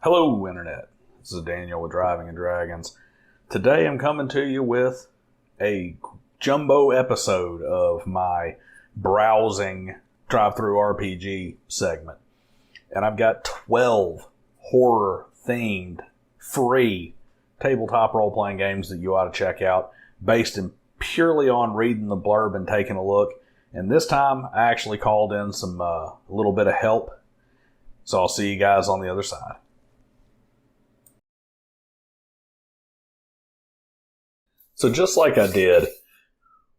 Hello, Internet. This is Daniel with Driving and Dragons. Today I'm coming to you with a jumbo episode of my browsing Drive Thru RPG segment. And I've got 12 horror-themed, free tabletop role-playing games that you ought to check out, based purely on reading the blurb and taking a look. And this time I actually called in some a little bit of help. So I'll see you guys on the other side. So just like I did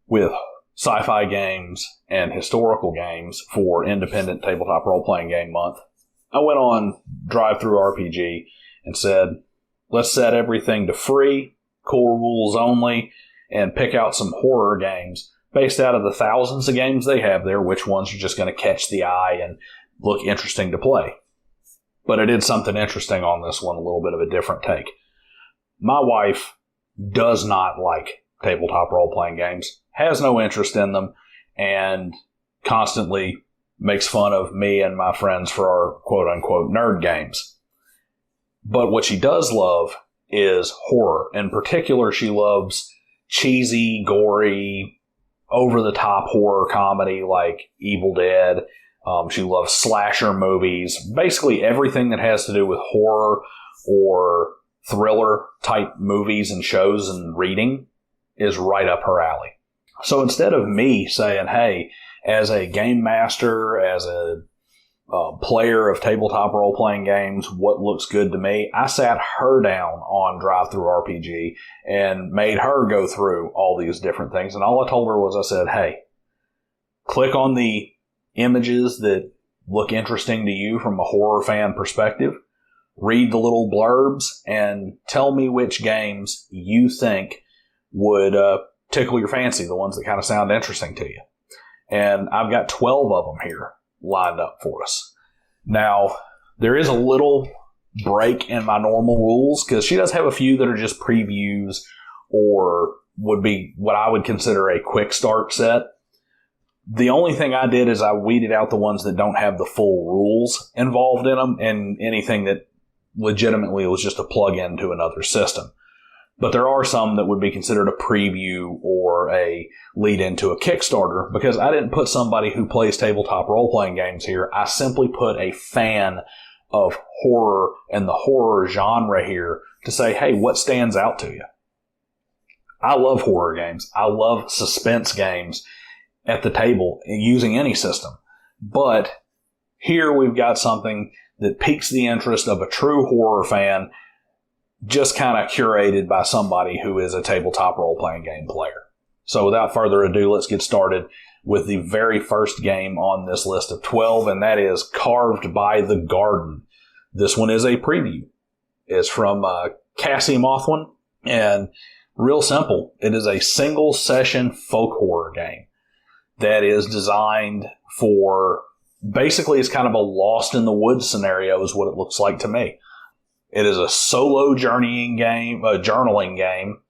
with sci-fi games and historical games for Independent Tabletop Role-Playing Game Month, I went on Drive Thru RPG and said, let's set everything to free, core rules only, and pick out some horror games based out of the thousands of games they have there, which ones are just going to catch the eye and look interesting to play. But I did something interesting on this one, a little bit of a different take. My wife does not like tabletop role-playing games, has no interest in them, and constantly makes fun of me and my friends for our quote-unquote nerd games. But what she does love is horror. In particular, she loves cheesy, gory, over-the-top horror comedy like Evil Dead. She loves slasher movies. Basically everything that has to do with horror or thriller type movies and shows and reading is right up her alley. So instead of me saying, hey, as a game master, as a player of tabletop role-playing games, what looks good to me, I sat her down on Drive Thru RPG and made her go through all these different things. And all I told her was, I said, hey, click on the images that look interesting to you from a horror fan perspective. Read the little blurbs and tell me which games you think would tickle your fancy, the ones that kind of sound interesting to you. And I've got 12 of them here lined up for us. Now, there is a little break in my normal rules because she does have a few that are just previews or would be what I would consider a quick start set. The only thing I did is I weeded out the ones that don't have the full rules involved in them and anything that legitimately was just a plug-in to another system. But there are some that would be considered a preview or a lead into a Kickstarter because I didn't put somebody who plays tabletop role-playing games here. I simply put a fan of horror and the horror genre here to say, hey, what stands out to you? I love horror games. I love suspense games at the table using any system. But here we've got something that piques the interest of a true horror fan, just kind of curated by somebody who is a tabletop role-playing game player. So without further ado, let's get started with the very first game on this list of 12, and that is Carved by the Garden. This one is a preview. It's from Cassie Mothwin, and real simple. It is a single-session folk horror game that is designed for, basically it's kind of a lost in the woods scenario is what it looks like to me. It is a solo journeying game, a journaling game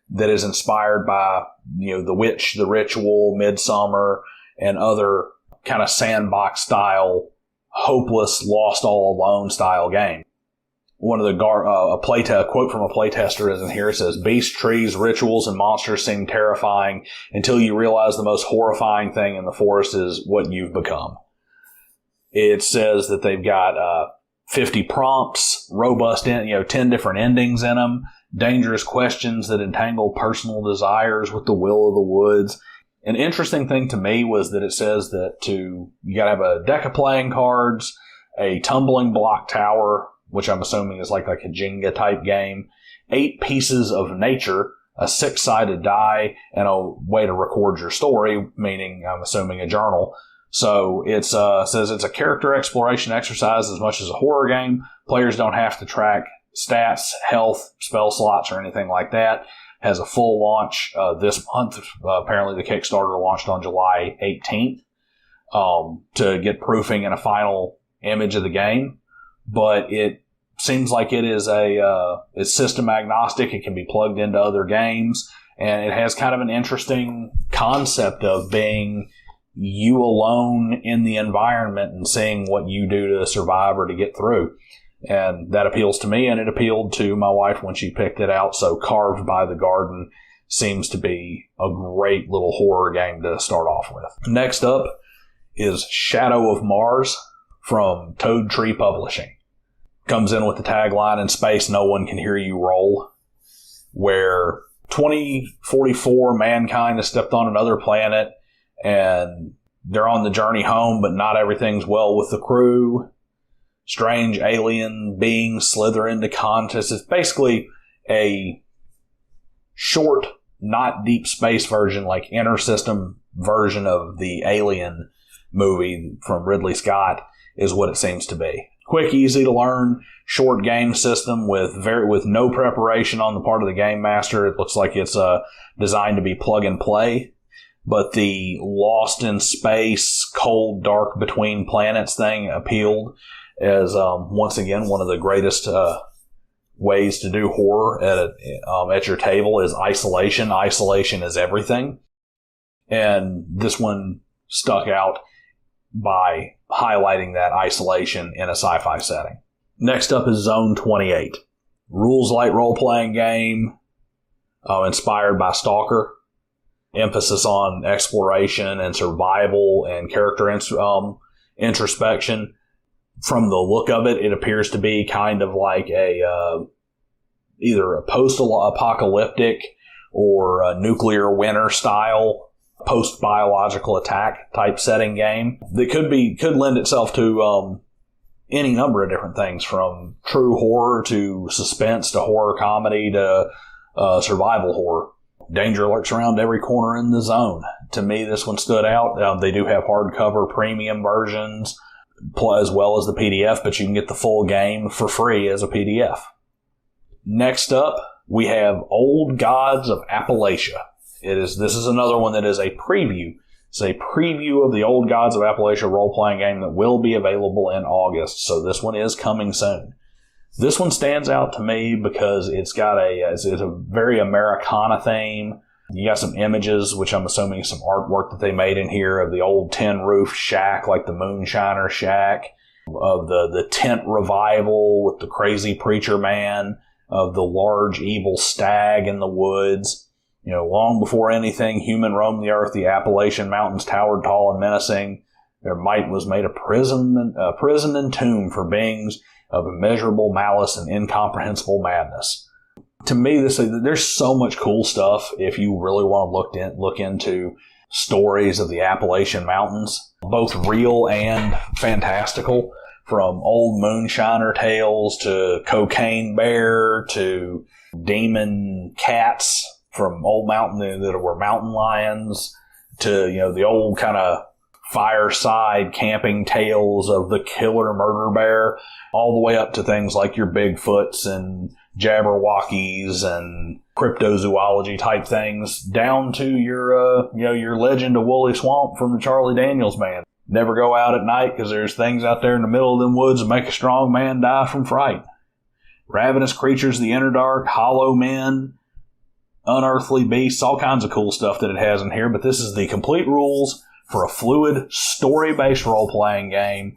that is inspired by, The Witch, The Ritual, Midsummer, and other kind of sandbox style, hopeless, lost all alone style game. One of the a quote from a playtester is in here. It says, "Beasts, trees, rituals, and monsters seem terrifying until you realize the most horrifying thing in the forest is what you've become." It says that they've got 50 prompts, robust, 10 different endings in them, dangerous questions that entangle personal desires with the will of the woods. An interesting thing to me was that it says that you got to have a deck of playing cards, a tumbling block tower, which I'm assuming is like a Jenga type game, 8 pieces of nature, a 6-sided die, and a way to record your story, meaning I'm assuming a journal. So it says it's a character exploration exercise as much as a horror game. Players don't have to track stats, health, spell slots, or anything like that. Has a full launch this month. Apparently the Kickstarter launched on July 18th to get proofing and a final image of the game. But it seems like it is it's system agnostic. It can be plugged into other games. And it has kind of an interesting concept of being you alone in the environment and seeing what you do to survive or to get through. And that appeals to me, and it appealed to my wife when she picked it out. So Carved by the Garden seems to be a great little horror game to start off with. Next up is Shadow of Mars from Toad Tree Publishing. Comes in with the tagline, "In space, no one can hear you roll," where 2044 mankind has stepped on another planet and they're on the journey home, but not everything's well with the crew. Strange alien beings slither into consciousness. It's basically a short, not deep space version, like intersystem version of the Alien movie from Ridley Scott is what it seems to be. Quick, easy to learn, short game system with no preparation on the part of the game master. It looks like it's designed to be plug and play, but the lost in space, cold, dark between planets thing appealed as once again one of the greatest ways to do horror at your table is isolation. Isolation is everything, and this one stuck out by highlighting that isolation in a sci-fi setting. Next up is Zone 28. Rules light role-playing game inspired by Stalker. Emphasis on exploration and survival and character introspection. From the look of it, it appears to be kind of like either a post-apocalyptic or a nuclear winter style post-biological attack type setting game that could lend itself to any number of different things, from true horror to suspense to horror comedy to survival horror. Danger lurks around every corner in the zone. To me, this one stood out. They do have hardcover premium versions as well as the PDF, but you can get the full game for free as a PDF. Next up, we have Old Gods of Appalachia. This is another one that is a preview. It's a preview of the Old Gods of Appalachia role-playing game that will be available in August, so this one is coming soon. This one stands out to me because it's a very Americana theme. You got some images, which I'm assuming some artwork that they made in here of the old tin roof shack, like the Moonshiner shack, of the tent revival with the crazy preacher man, of the large evil stag in the woods. You know, long before anything human roamed the earth, the Appalachian Mountains towered tall and menacing. Their might was made a prison and tomb for beings of immeasurable malice and incomprehensible madness. To me, there's so much cool stuff if you really want to look into stories of the Appalachian Mountains, both real and fantastical, from old moonshiner tales to cocaine bear to demon cats from old mountain that were mountain lions to, the old kind of fireside camping tales of the killer murder bear, all the way up to things like your Bigfoots and Jabberwockies and cryptozoology type things, down to your Legend of Woolly Swamp from the Charlie Daniels Band. Never go out at night because there's things out there in the middle of them woods that make a strong man die from fright. Ravenous creatures of the inner dark, hollow men, unearthly beasts, all kinds of cool stuff that it has in here. But this is the complete rules for a fluid, story-based role-playing game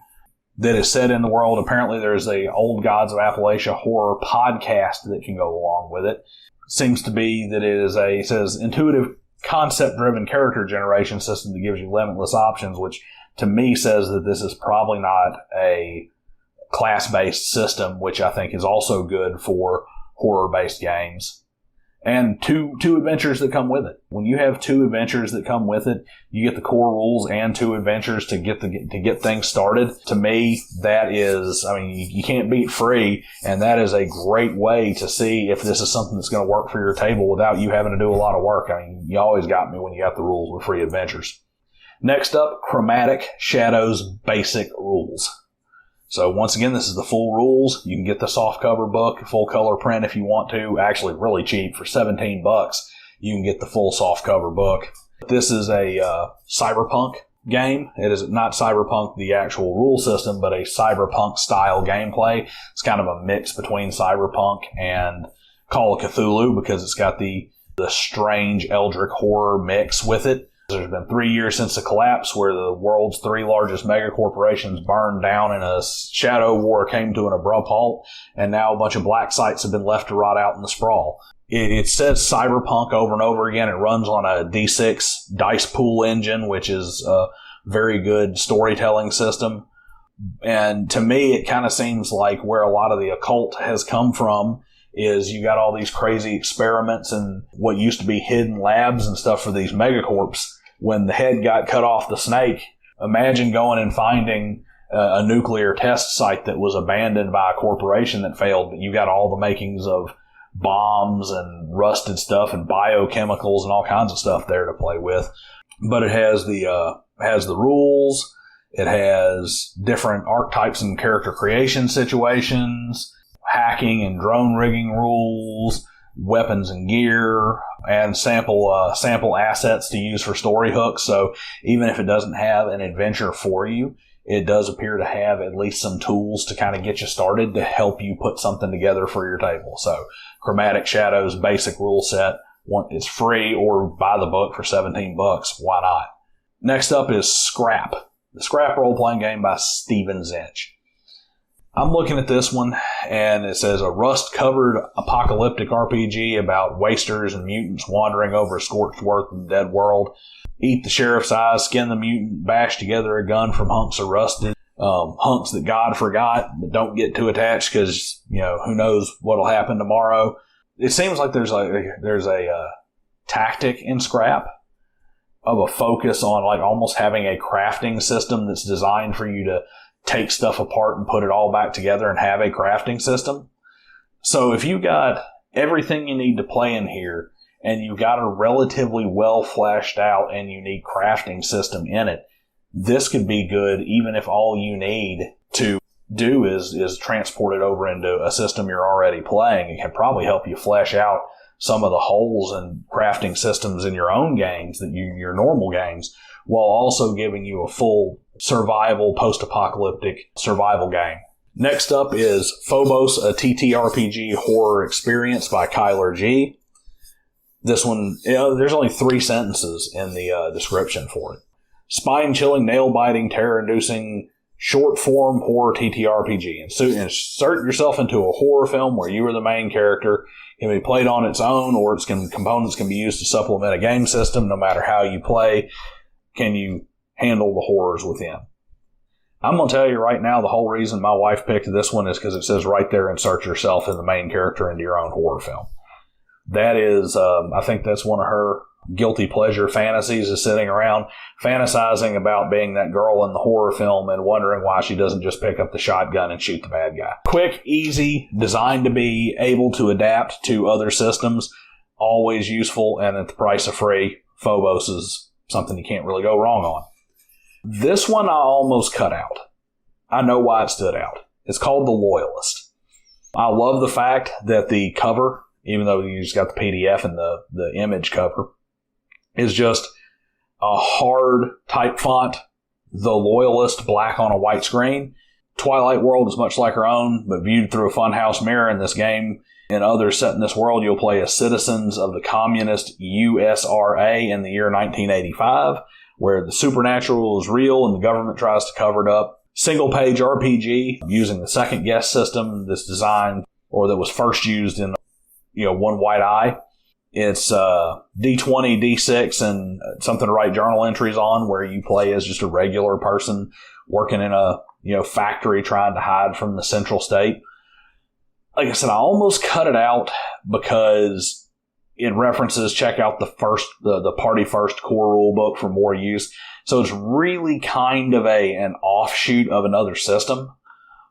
that is set in the world. Apparently there's a Old Gods of Appalachia horror podcast that can go along with it. Seems to be that it says intuitive, concept-driven character generation system that gives you limitless options, which to me says that this is probably not a class-based system, which I think is also good for horror-based games. And two adventures that come with it. When you have two adventures that come with it, you get the core rules and two adventures to get things started. To me, that is, you can't beat free, and that is a great way to see if this is something that's going to work for your table without you having to do a lot of work. You always got me when you got the rules with free adventures. Next up, Chromatic Shadows Basic Rules. So once again, this is the full rules. You can get the softcover book, full color print if you want to. Actually, really cheap for $17. You can get the full softcover book. This is a cyberpunk game. It is not cyberpunk, the actual rule system, but a cyberpunk style gameplay. It's kind of a mix between cyberpunk and Call of Cthulhu because it's got the strange eldritch horror mix with it. There's been 3 years since the collapse where the world's 3 largest megacorporations burned down and a shadow war came to an abrupt halt, and now a bunch of black sites have been left to rot out in the sprawl. It says cyberpunk over and over again. It runs on a D6 dice pool engine, which is a very good storytelling system. And to me, it kind of seems like where a lot of the occult has come from is you got all these crazy experiments and what used to be hidden labs and stuff for these megacorps. When the head got cut off the snake, imagine going and finding a nuclear test site that was abandoned by a corporation that failed, but you got all the makings of bombs and rusted stuff and biochemicals and all kinds of stuff there to play with. But it has the rules. It has different archetypes and character creation situations, hacking and drone rigging rules, weapons and gear, and sample assets to use for story hooks. So even if it doesn't have an adventure for you, it does appear to have at least some tools to kind of get you started to help you put something together for your table. So Chromatic Shadows basic rule set, it's free or buy the book for $17. Why not? Next up is Scrap, the Scrap role-playing game by Steven Zinch. I'm looking at this one, and it says a rust-covered apocalyptic RPG about wasters and mutants wandering over a scorched earth and dead world. Eat the sheriff's eyes, skin the mutant, bash together a gun from hunks of rusted, hunks that God forgot, but don't get too attached because, who knows what'll happen tomorrow. It seems like there's a tactic in Scrap of a focus on like almost having a crafting system that's designed for you to take stuff apart and put it all back together and have a crafting system. So if you got everything you need to play in here and you've got a relatively well fleshed out and unique crafting system in it, this could be good even if all you need to do is transport it over into a system you're already playing. It can probably help you flesh out some of the holes and crafting systems in your own games, your normal games, while also giving you a full survival, post-apocalyptic survival game. Next up is Phobos, a TTRPG horror experience by Kyler G. This one, there's only 3 sentences in the description for it. Spine-chilling, nail-biting, terror-inducing, short-form horror TTRPG. Insert yourself into a horror film where you are the main character. It can be played on its own, or components can be used to supplement a game system. No matter how you play, can you handle the horrors within. I'm going to tell you right now, the whole reason my wife picked this one is because it says right there, insert yourself in the main character into your own horror film. That is, I think that's one of her guilty pleasure fantasies, is sitting around fantasizing about being that girl in the horror film and wondering why she doesn't just pick up the shotgun and shoot the bad guy. Quick, easy, designed to be able to adapt to other systems, always useful, and at the price of free. Phobos is something you can't really go wrong on. This one I almost cut out. I know why it stood out. It's called The Loyalist. I love the fact that the cover, even though you just got the PDF and the image cover, is just a hard type font, The Loyalist, black on a white screen. Twilight World is much like our own, but viewed through a funhouse mirror. In this game and others set in this world, you'll play as citizens of the communist USRA in the year 1985, where the supernatural is real and the government tries to cover it up. Single-page RPG using the second guess system that's designed, or that was first used in One White Eye. It's D20, D6, and something to write journal entries on, where you play as just a regular person working in a factory trying to hide from the central state. Like I said, I almost cut it out because it references check out the Party First core rule book for more use. So it's really kind of an offshoot of another system,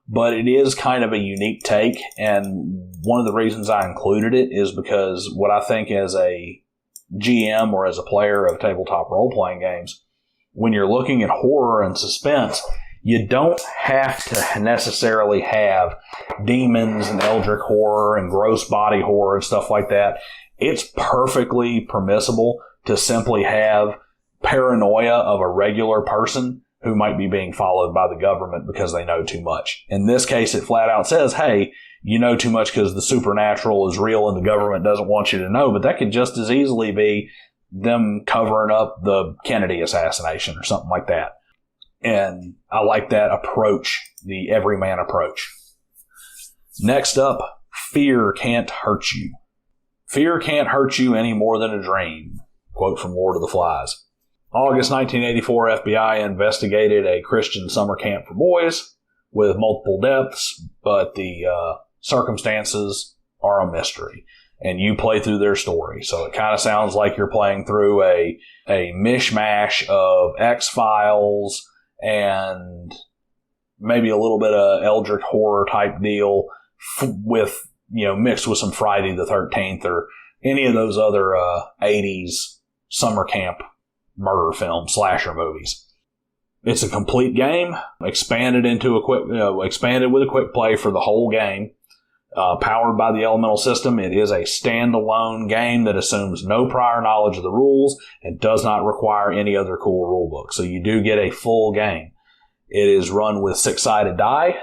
but it is kind of a unique take. And one of the reasons I included it is because what I think as a GM or as a player of tabletop role-playing games, when you're looking at horror and suspense, you don't have to necessarily have demons and eldritch horror and gross body horror and stuff like that. It's perfectly permissible to simply have paranoia of a regular person who might be being followed by the government because they know too much. In this case, it flat out says, hey, you know too much because the supernatural is real and the government doesn't want you to know. But that could just as easily be them covering up the Kennedy assassination or something like that. And I like that approach, the everyman approach. Next up, fear can't hurt you. Fear can't hurt you any more than a dream. Quote from Lord of the Flies. August 1984, FBI investigated a Christian summer camp for boys with multiple deaths, but the circumstances are a mystery. And you play through their story. So it kind of sounds like you're playing through a mishmash of X-Files and maybe a little bit of Eldritch horror type deal with, mixed with some Friday the 13th or any of those other 80s summer camp murder film slasher movies. It's a complete game, expanded with a quick play for the whole game. Powered by the Elemental system, it is a standalone game that assumes no prior knowledge of the rules and does not require any other cool rulebook. So you do get a full game. It is run with 6-sided die.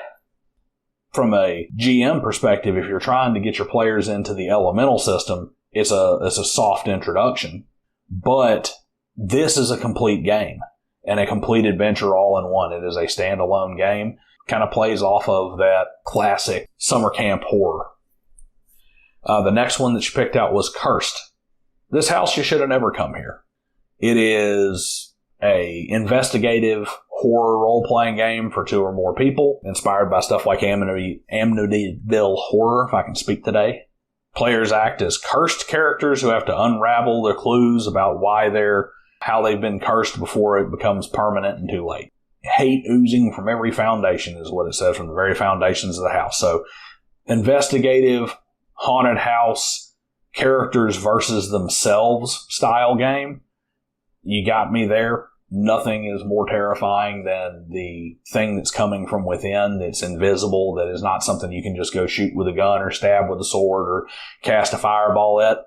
From a GM perspective, if you're trying to get your players into the Elemental system, it's a soft introduction. But this is a complete game and a complete adventure all in one. It is a standalone game. Kind of plays off of that classic summer camp horror. The next one that you picked out was Cursed. This house, you should have never come here. It is a investigative horror role-playing game for 2 or more people, inspired by stuff like Amityville Horror, if I can speak today. Players act as cursed characters who have to unravel their clues about how they've been cursed before it becomes permanent and too late. Hate oozing from every foundation is what it says, from the very foundations of the house. So, investigative, haunted house, characters versus themselves style game. You got me there. Nothing is more terrifying than the thing that's coming from within, that's invisible, that is not something you can just go shoot with a gun or stab with a sword or cast a fireball at.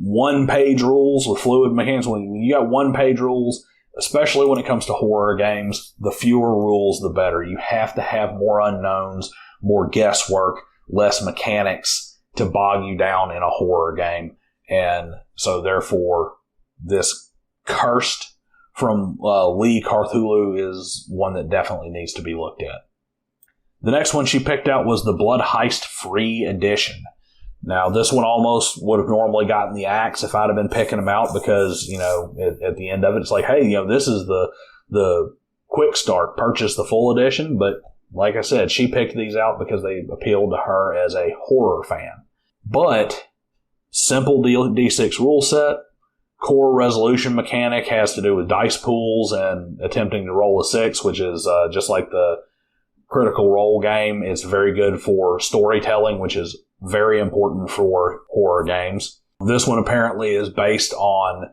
1-page rules with fluid mechanics. When you got 1-page rules, especially when it comes to horror games, the fewer rules, the better. You have to have more unknowns, more guesswork, less mechanics to bog you down in a horror game. And so therefore, this Cursed from Lee Carthulu is one that definitely needs to be looked at. The next one she picked out was the Blood Heist Free Edition. Now, this one almost would have normally gotten the axe if I'd have been picking them out because, at the end of it, it's like, hey, this is the quick start, purchase the full edition. But like I said, she picked these out because they appealed to her as a horror fan. But simple D6 rule set, core resolution mechanic has to do with dice pools and attempting to roll a 6, which is just like the Critical Role game. It's very good for storytelling, which is very important for horror games. This one apparently is based on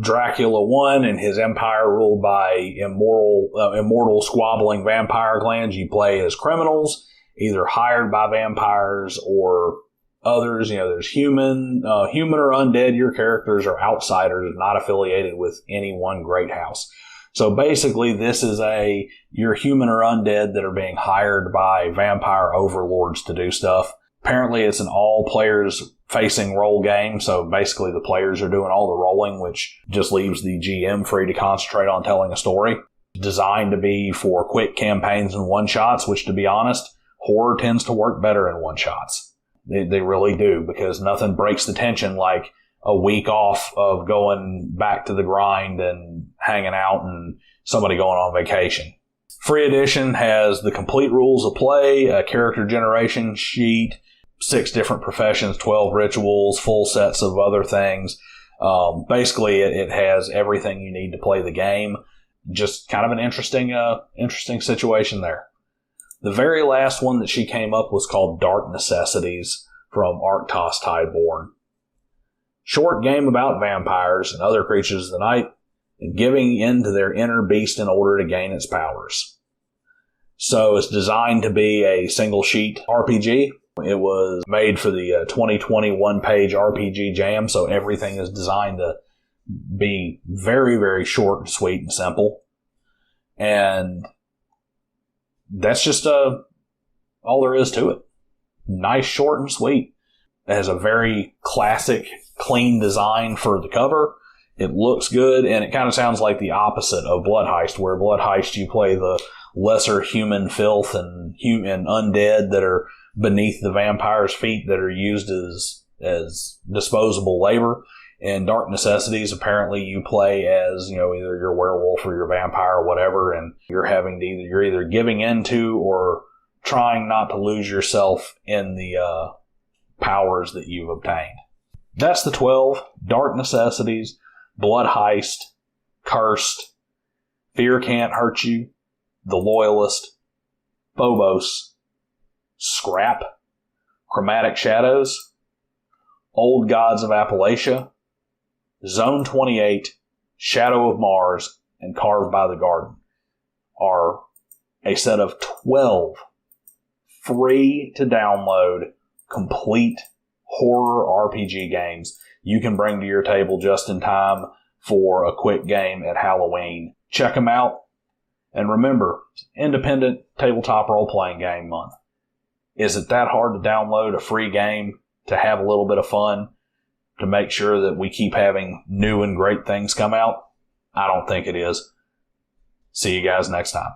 Dracula 1 and his empire ruled by immortal squabbling vampire clans. You play as criminals, either hired by vampires or others. There's human or undead. Your characters are outsiders, not affiliated with any one great house. So basically, this is you're human or undead that are being hired by vampire overlords to do stuff. Apparently, it's an all-players-facing role game, so basically the players are doing all the rolling, which just leaves the GM free to concentrate on telling a story. Designed to be for quick campaigns and one-shots, which, to be honest, horror tends to work better in one-shots. They really do, because nothing breaks the tension like a week off of going back to the grind and hanging out and somebody going on vacation. Free edition has the complete rules of play, a character generation sheet, 6 different professions, 12 rituals, full sets of other things. Basically, it has everything you need to play the game. Just kind of an interesting situation there. The very last one that she came up was called Dark Necessities from Arctos Tideborn. Short game about vampires and other creatures of the night and giving in to their inner beast in order to gain its powers. So it's designed to be a single sheet RPG. It was made for the 2020 one-page RPG Jam, so everything is designed to be very, very short and sweet and simple. And that's just all there is to it. Nice, short, and sweet. It has a very classic clean design for the cover. It looks good, and it kind of sounds like the opposite of Blood Heist, where Blood Heist you play the lesser human filth and undead that are beneath the vampire's feet that are used as disposable labor. In Dark Necessities, apparently you play as, either your werewolf or your vampire or whatever, and you're either giving into or trying not to lose yourself in the powers that you've obtained. That's the 12. Dark Necessities, Blood Heist, Cursed, Fear Can't Hurt You, The Loyalist, Phobos, Scrap, Chromatic Shadows, Old Gods of Appalachia, Zone 28, Shadow of Mars, and Carved by the Garden are a set of 12 free to download complete horror RPG games you can bring to your table just in time for a quick game at Halloween. Check them out. And remember, Independent Tabletop Role-Playing Game Month. Is it that hard to download a free game to have a little bit of fun, to make sure that we keep having new and great things come out? I don't think it is. See you guys next time.